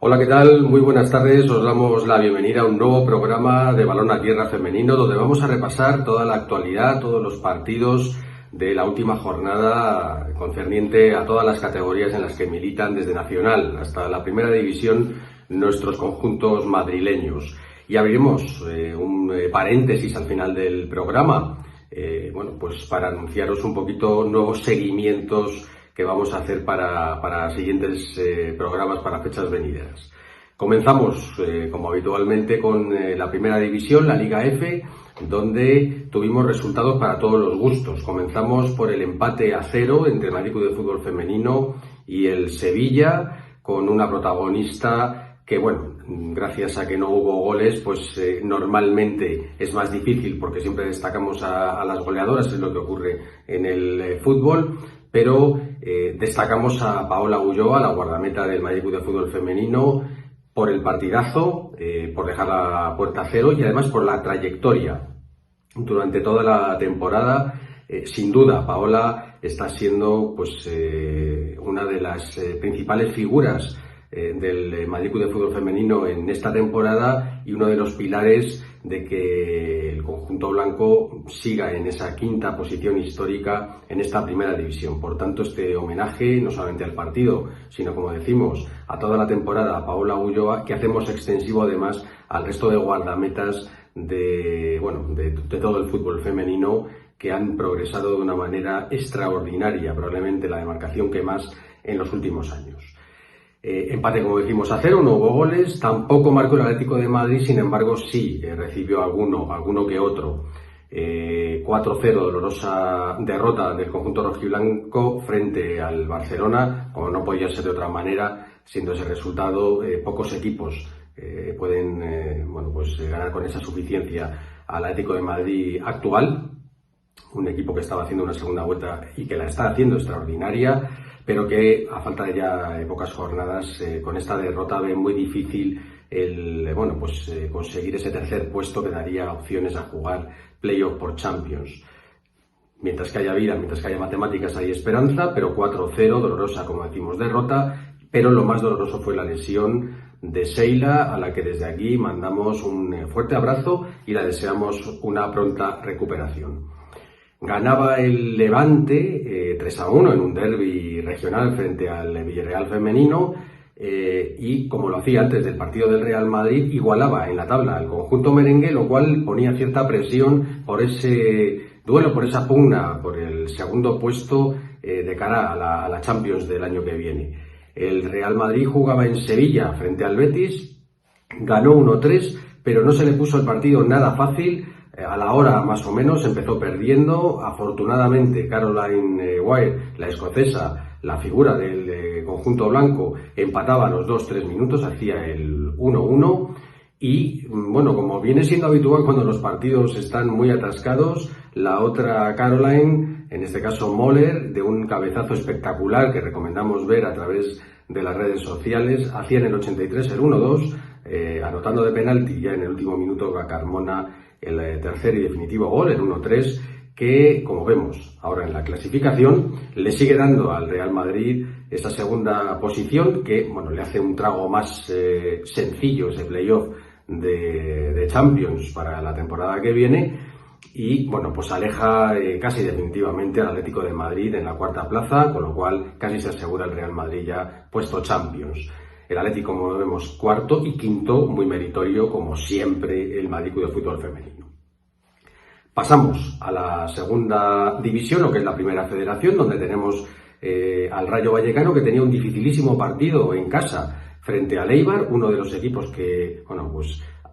Hola, ¿qué tal? Muy buenas tardes. Os damos la bienvenida a un nuevo programa de Balón a Tierra Femenino, donde vamos a repasar toda la actualidad, todos los partidos de la última jornada concerniente a todas las categorías en las que militan desde Nacional hasta la Primera División nuestros conjuntos madrileños. Y abriremos un paréntesis al final del programa, pues para anunciaros un poquito nuevos seguimientos que vamos a hacer para siguientes programas para fechas venideras. Comenzamos, como habitualmente, con la Primera División, la Liga F, donde tuvimos resultados para todos los gustos. Comenzamos por el empate a 0 entre el Madrid Club de Fútbol Femenino y el Sevilla, con una protagonista que, gracias a que no hubo goles, pues normalmente es más difícil porque siempre destacamos a las goleadoras, es lo que ocurre en el fútbol. Pero destacamos a Paola Ulloa, la guardameta del Madrid Club de Fútbol Femenino, por el partidazo, por dejar la puerta a cero y además por la trayectoria durante toda la temporada. Sin duda, Paola está siendo una de las principales figuras del Madrid Club de Fútbol Femenino en esta temporada y uno de los pilares de que el conjunto blanco siga en esa quinta posición histórica en esta Primera División. Por tanto, este homenaje no solamente al partido, sino, como decimos, a toda la temporada a Paola Ulloa, que hacemos extensivo además al resto de guardametas de todo el fútbol femenino, que han progresado de una manera extraordinaria, probablemente la demarcación que más en los últimos años. Empate, como decimos, a 0, no hubo goles, tampoco marcó el Atlético de Madrid, sin embargo sí recibió alguno que otro. 4-0, dolorosa derrota del conjunto rojiblanco frente al Barcelona, como no podía ser de otra manera, siendo ese resultado, pocos equipos pueden ganar con esa suficiencia al Atlético de Madrid actual, un equipo que estaba haciendo una segunda vuelta y que la está haciendo extraordinaria, pero que a falta de ya pocas jornadas, con esta derrota ve muy difícil conseguir ese tercer puesto que daría opciones a jugar playoff por Champions. Mientras que haya vida, mientras que haya matemáticas, hay esperanza, pero 4-0, dolorosa, como decimos, derrota, pero lo más doloroso fue la lesión de Sheila, a la que desde aquí mandamos un fuerte abrazo y la deseamos una pronta recuperación. Ganaba el Levante 3-1 en un derbi regional frente al Villarreal femenino y, como lo hacía antes del partido del Real Madrid, igualaba en la tabla al conjunto merengue, lo cual ponía cierta presión por ese duelo, por esa pugna, por el segundo puesto de cara a la Champions del año que viene. El Real Madrid jugaba en Sevilla frente al Betis, ganó 1-3, pero no se le puso el partido nada fácil. A la hora más o menos empezó perdiendo. Afortunadamente Caroline Wire, la escocesa, la figura del conjunto blanco, empataba a los 2-3 minutos, hacía el 1-1 y como viene siendo habitual cuando los partidos están muy atascados, la otra Caroline, en este caso Moller, de un cabezazo espectacular que recomendamos ver a través de las redes sociales, hacía en el 83 el 1-2, anotando de penalti ya en el último minuto a Carmona el tercer y definitivo gol, el 1-3, que, como vemos ahora en la clasificación, le sigue dando al Real Madrid esa segunda posición que, le hace un trago más sencillo ese playoff de Champions para la temporada que viene y, aleja casi definitivamente al Atlético de Madrid en la cuarta plaza, con lo cual casi se asegura el Real Madrid ya puesto Champions. El Atlético, como vemos, cuarto y quinto, muy meritorio, como siempre, el Madrid Club de Fútbol Femenino. Pasamos a la segunda división, lo que es la Primera Federación, donde tenemos al Rayo Vallecano, que tenía un dificilísimo partido en casa frente al Eibar, uno de los equipos que,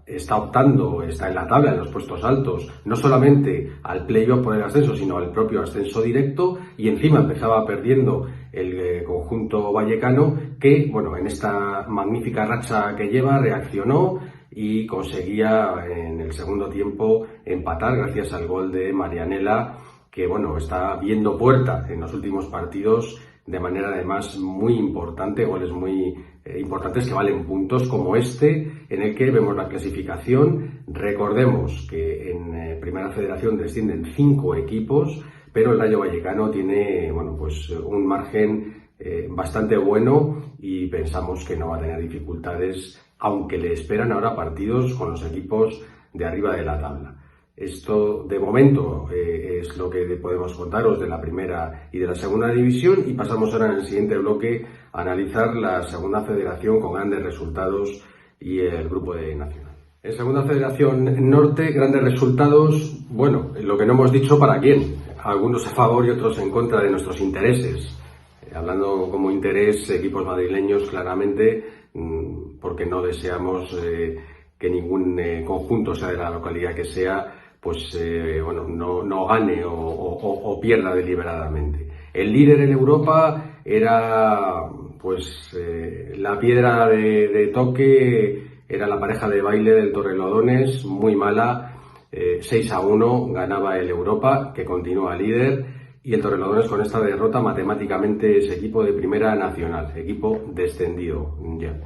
está en la tabla, en los puestos altos, no solamente al playoff por el ascenso, sino al propio ascenso directo, y encima empezaba perdiendo el conjunto vallecano, que, en esta magnífica racha que lleva, reaccionó y conseguía en el segundo tiempo empatar gracias al gol de Marianela, que, está viendo puerta en los últimos partidos de manera además muy importante, goles muy importantes que valen puntos, como este, en el que vemos la clasificación. Recordemos que en Primera Federación descienden 5 equipos, pero el Rayo Vallecano tiene un margen bastante bueno y pensamos que no va a tener dificultades, aunque le esperan ahora partidos con los equipos de arriba de la tabla. Esto de momento es lo que podemos contaros de la primera y de la segunda división, y pasamos ahora en el siguiente bloque a analizar la segunda federación con grandes resultados y el grupo de Nacional. En segunda federación norte, grandes resultados, bueno, lo que no hemos dicho para quién, algunos a favor y otros en contra de nuestros intereses. Hablando como interés, equipos madrileños claramente, porque no deseamos que ningún conjunto, sea de la localidad que sea, pues no gane o pierda deliberadamente. El líder en Europa era pues la piedra de toque, era la pareja de baile del Torrelodones, muy mala, 6-1 ganaba el Europa, que continúa líder, y el Torrelodones con esta derrota matemáticamente es equipo de primera nacional, equipo descendido ya.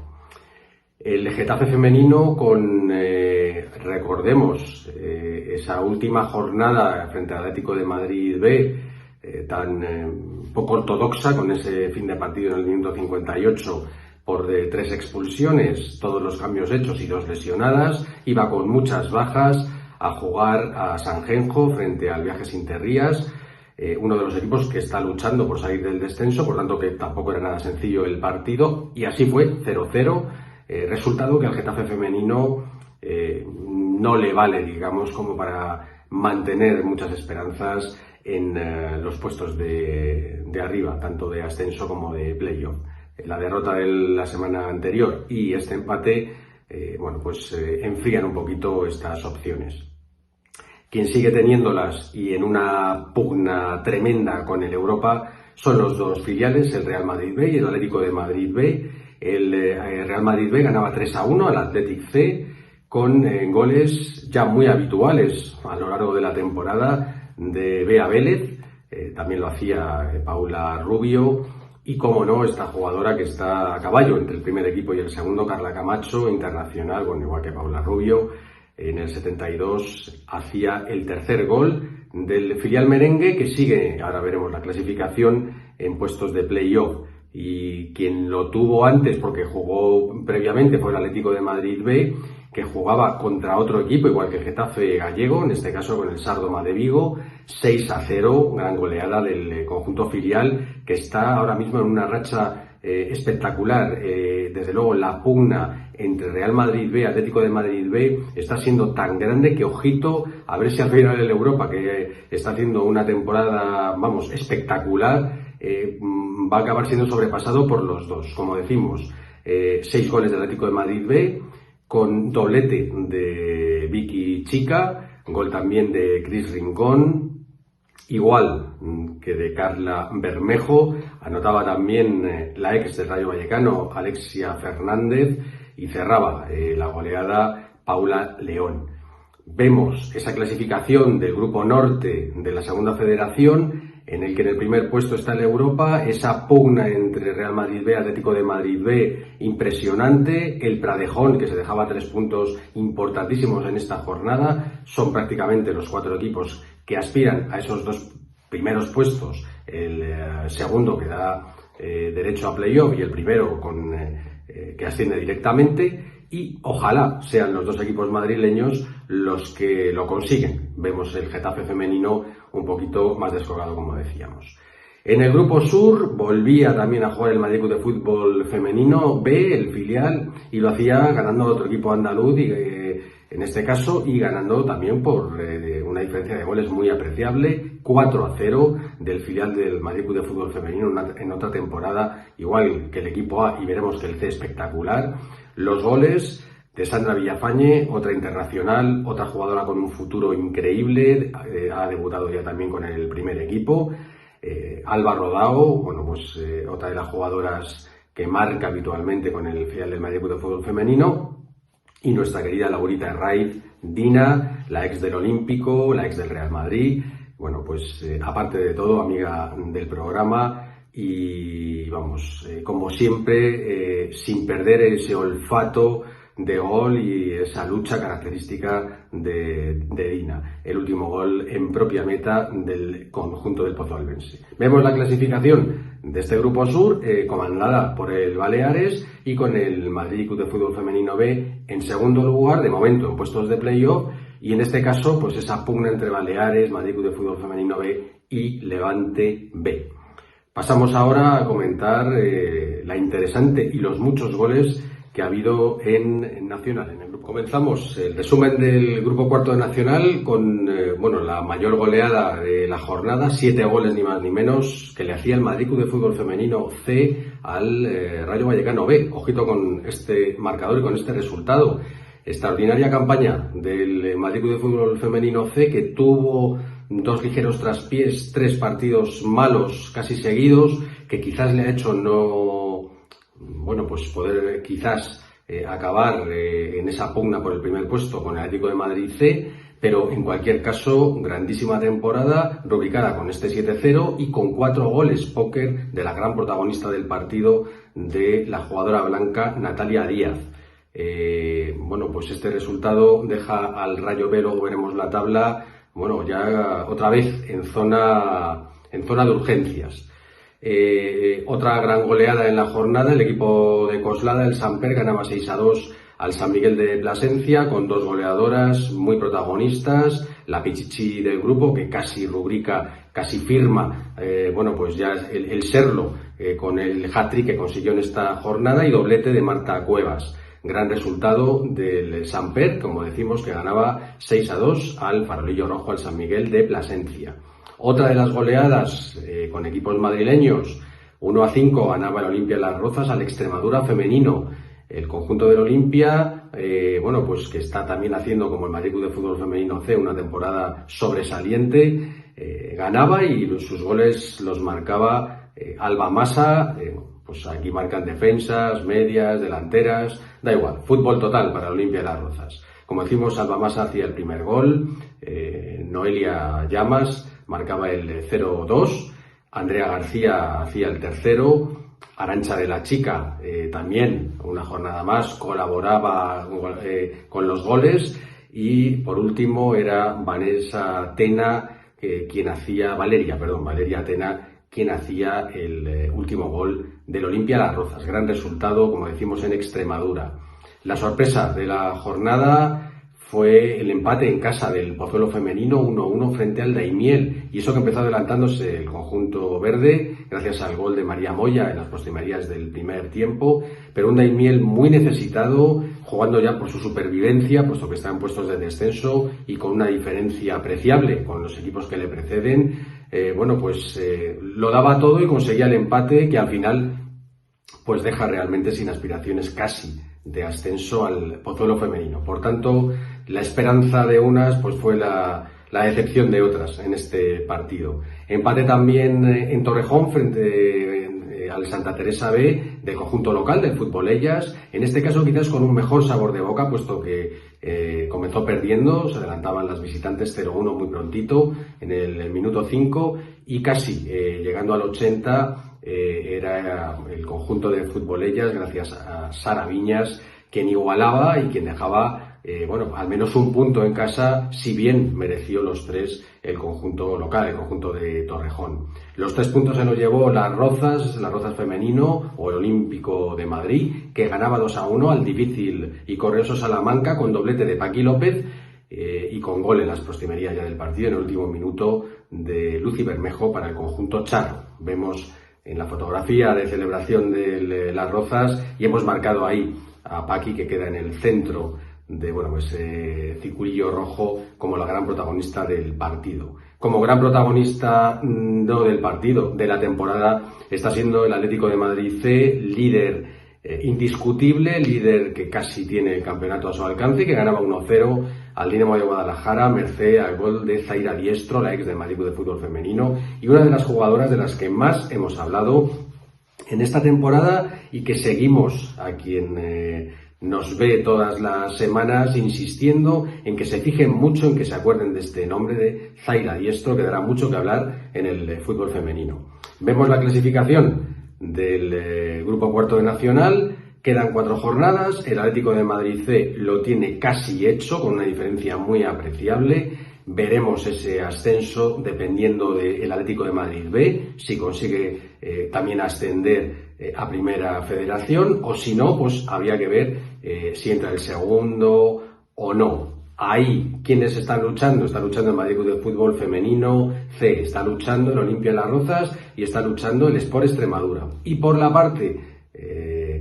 El Getafe femenino con, recordemos, esa última jornada frente al Atlético de Madrid B, tan poco ortodoxa, con ese fin de partido en el minuto 58 por 3 expulsiones, todos los cambios hechos y 2 lesionadas, iba con muchas bajas a jugar a Sanjenjo frente al Viajes Interrías, uno de los equipos que está luchando por salir del descenso, por tanto que tampoco era nada sencillo el partido, y así fue, 0-0. Resultado que al Getafe femenino no le vale, digamos, como para mantener muchas esperanzas en los puestos de arriba, tanto de ascenso como de playoff. La derrota de la semana anterior y este empate, enfrían un poquito estas opciones. Quien sigue teniéndolas y en una pugna tremenda con el Europa son los dos filiales, el Real Madrid B y el Atlético de Madrid B. El Real Madrid B ganaba 3-1 al Athletic C con goles ya muy habituales a lo largo de la temporada de Bea Vélez, también lo hacía Paula Rubio, y como no, esta jugadora que está a caballo entre el primer equipo y el segundo, Carla Camacho, internacional, bueno, igual que Paula Rubio, en el 72 hacía el tercer gol del filial merengue, que sigue, ahora veremos la clasificación, en puestos de playoff. Y quien lo tuvo antes, porque jugó previamente, fue el Atlético de Madrid B, que jugaba contra otro equipo, igual que el Getafe gallego, en este caso con el Sardoma de Vigo, 6-0, gran goleada del conjunto filial, que está ahora mismo en una racha espectacular. Desde luego la pugna entre Real Madrid B y Atlético de Madrid B está siendo tan grande que, ojito, a ver si al final el Europa, que está haciendo una temporada, vamos, espectacular, va a acabar siendo sobrepasado por los dos. Como decimos, 6 goles del Atlético de Madrid B, con doblete de Vicky Chica, gol también de Cris Rincón, igual que de Carla Bermejo, anotaba también la ex del Rayo Vallecano, Alexia Fernández, y cerraba la goleada Paula León. Vemos esa clasificación del Grupo Norte de la Segunda Federación, en el que en el primer puesto está el Europa, esa pugna entre Real Madrid B y Atlético de Madrid B impresionante, el Pradejón, que se dejaba 3 puntos importantísimos en esta jornada, son prácticamente los 4 equipos que aspiran a esos 2 primeros puestos, el segundo que da derecho a playoff y el primero que asciende directamente, y ojalá sean los 2 equipos madrileños los que lo consiguen. Vemos el Getafe femenino un poquito más descolgado, como decíamos. En el Grupo Sur volvía también a jugar el Madrid Club de Fútbol femenino B, el filial, y lo hacía ganando a otro equipo andaluz, en este caso, y ganando también por una diferencia de goles muy apreciable, 4-0 del filial del Madrid Club de Fútbol femenino en otra temporada, igual que el equipo A, y veremos que el C espectacular. Los goles de Sandra Villafañe, otra internacional, otra jugadora con un futuro increíble, ha debutado ya también con el primer equipo. Alba Rodao, otra de las jugadoras que marca habitualmente con el filial del Madrid Club de Fútbol femenino. Y nuestra querida Laurita Herraiz, Dina, la ex del Olímpico, la ex del Real Madrid. Aparte de todo, amiga del programa. Y como siempre, sin perder ese olfato de gol y esa lucha característica de Dina. El último gol en propia meta del conjunto del Pozualbense. Vemos la clasificación de este Grupo Sur, comandada por el Baleares y con el Madrid Club de Fútbol Femenino B en segundo lugar, de momento en puestos de playoff, y en este caso pues esa pugna entre Baleares, Madrid Club de Fútbol Femenino B y Levante B. Pasamos ahora a comentar la interesante y los muchos goles que ha habido en Nacional, en el grupo. Comenzamos el resumen del grupo cuarto de Nacional con la mayor goleada de la jornada, 7 goles ni más ni menos, que le hacía el Madrid Club de Fútbol Femenino C al Rayo Vallecano B. Ojito con este marcador y con este resultado. Extraordinaria campaña del Madrid Club de Fútbol Femenino C, que tuvo 2 ligeros traspiés, 3 partidos malos casi seguidos, que quizás le ha hecho poder quizás acabar en esa pugna por el primer puesto con el Atlético de Madrid C, pero en cualquier caso, grandísima temporada, rubricada con este 7-0 y con 4 goles póker de la gran protagonista del partido, de la jugadora blanca Natalia Díaz. Este resultado deja al Rayo B, luego veremos la tabla, ya otra vez en zona de urgencias. Otra gran goleada en la jornada, el equipo de Coslada, el Samper, ganaba 6-2 al San Miguel de Plasencia, con 2 goleadoras muy protagonistas, la pichichi del grupo, que casi rubrica, casi firma, ya el serlo con el hat-trick que consiguió en esta jornada, y doblete de Marta Cuevas. Gran resultado del Samper, como decimos, que ganaba 6-2 al Farolillo Rojo, al San Miguel de Plasencia. Otra de las goleadas con equipos madrileños, 1-5 ganaba el Olimpia Las Rozas al Extremadura femenino. El conjunto del Olimpia, que está también haciendo, como el Madrid Club de Fútbol Femenino C, una temporada sobresaliente, ganaba, y sus goles los marcaba Alba Masa. Aquí marcan defensas, medias, delanteras, da igual, fútbol total para el Olimpia Las Rozas. Como decimos, Alba Masa hacía el primer gol, Noelia Llamas marcaba el 0-2, Andrea García hacía el tercero, Arantxa de la Chica también, una jornada más, colaboraba con los goles, y por último era Valeria Tena quien hacía el último gol del Olimpia Las Rozas. Gran resultado, como decimos, en Extremadura. La sorpresa de la jornada fue el empate en casa del Pozuelo femenino 1-1 frente al Daimiel, y eso que empezó adelantándose el conjunto verde gracias al gol de María Moya en las postrimerías del primer tiempo, pero un Daimiel muy necesitado, jugando ya por su supervivencia, puesto que está en puestos de descenso y con una diferencia apreciable con los equipos que le preceden. Lo daba todo y conseguía el empate, que al final deja realmente sin aspiraciones casi de ascenso al Pozuelo femenino. Por tanto, la esperanza de unas fue la decepción de otras en este partido. Empate también en Torrejón frente al Santa Teresa B del conjunto local del Fútbol Ellas, en este caso quizás con un mejor sabor de boca, puesto que comenzó perdiendo, se adelantaban las visitantes 0-1 muy prontito en el minuto 5, y casi llegando al 80 era el conjunto de Fútbol Ellas, gracias a Sara Viñas, quien igualaba y quien dejaba al menos un punto en casa, si bien mereció los 3 el conjunto local, el conjunto de Torrejón. Los 3 puntos se los llevó Las Rozas femenino, o el Olímpico de Madrid, que ganaba 2-1 al difícil y correoso Salamanca, con doblete de Paqui López y con gol en las postrimerías ya del partido, en el último minuto, de Lucy Bermejo para el conjunto charro. Vemos en la fotografía de celebración de Las Rozas, y hemos marcado ahí a Paqui, que queda en el centro de ese circulillo rojo, como la gran protagonista del partido. Como gran protagonista, no del partido, de la temporada, está siendo el Atlético de Madrid C, líder indiscutible, líder que casi tiene el campeonato a su alcance, y que ganaba 1-0 al Dinamo de Guadalajara, merced al gol de Zaira Diestro, la ex del Madrid de Fútbol Femenino, y una de las jugadoras de las que más hemos hablado en esta temporada, y que seguimos a quien nos ve todas las semanas insistiendo en que se fijen mucho, en que se acuerden de este nombre de Zaira Diestro, que dará mucho que hablar en el fútbol femenino. Vemos la clasificación del grupo cuarto de Nacional. Quedan 4 jornadas, el Atlético de Madrid C lo tiene casi hecho, con una diferencia muy apreciable. veremos ese ascenso dependiendo del Atlético de Madrid B, si consigue también ascender a Primera Federación, o si no, pues habría que ver si entra el segundo o no. Ahí, ¿quiénes están luchando? Está luchando el Madrid Club de Fútbol Femenino C, está luchando el Olimpia Las Rozas y está luchando el Sport Extremadura. Y por la parte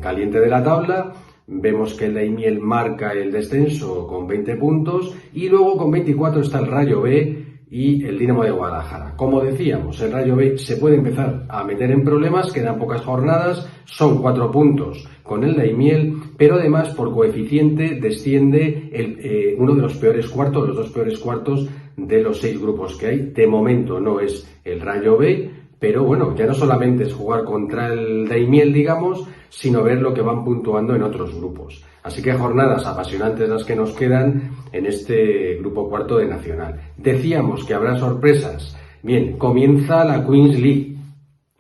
caliente de la tabla, vemos que el Daimiel marca el descenso con 20 puntos y luego con 24 está el Rayo B y el Dinamo de Guadalajara. Como decíamos, el Rayo B se puede empezar a meter en problemas, quedan pocas jornadas, son 4 puntos con el Daimiel, pero además por coeficiente desciende uno de los peores cuartos, los 2 peores cuartos de los 6 grupos que hay. De momento no es el Rayo B, pero bueno, ya no solamente es jugar contra el Daimiel, digamos, sino ver lo que van puntuando en otros grupos. Así que jornadas apasionantes las que nos quedan en este grupo cuarto de Nacional. Decíamos que habrá sorpresas. Bien, comienza la Queens League.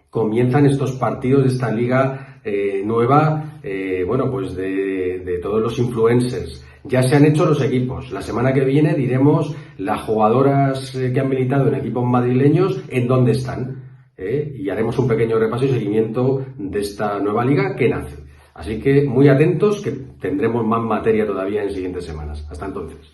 Comienzan estos partidos de esta liga nueva, pues de todos los influencers. Ya se han hecho los equipos. La semana que viene diremos las jugadoras que han militado en equipos madrileños en dónde están. Y haremos un pequeño repaso y seguimiento de esta nueva liga que nace. Así que muy atentos, que tendremos más materia todavía en siguientes semanas. Hasta entonces.